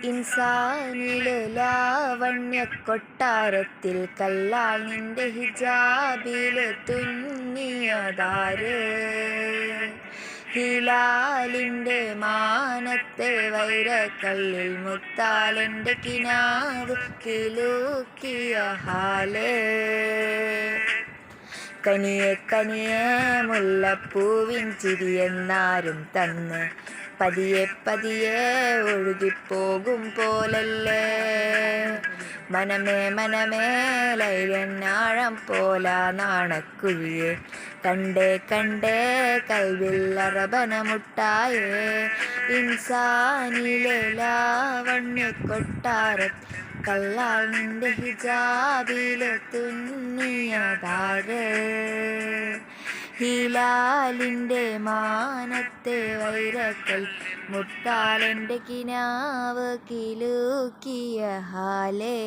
ഇൻസാനിലെ ലാവണ്യ കൊട്ടാരത്തിൽ കല്ലാൽ നിന്റെ ഹിജാബില് തുന്നിയതാര്? ഹിലാലിൻ്റെ മാനത്തെ വൈരക്കല്ലിൽ മുത്താലെൻ്റെ കിനാവ് കിലുക്കിയ ഹാല്. കനിയെ കനിയെ മുല്ലപ്പൂവിൻ ചിരിയെന്നാരും തന്ന് പതിയെ പതിയെ ഒഴുകിപ്പോകും പോലല്ലേ. മനമേ മനമേ ലൈലനാഴം പോലാ നാണക്കുഴിയെ കണ്ടേ കണ്ടേ കൽവിൽ അറബനമുട്ടായേ. ഇൻസാനിലെ ലാവണ്യ കൊട്ടാരത്തിൽ കല്ലാൽ നിന്റെ ഹിജാബില് തുന്നിയതാര്? ഹിലാലിൻ്റെ മാനത്തെ വൈരക്കൽ മുത്താലെൻ്റെ കിനാവ് കിലുക്കിയ ഹാലേ.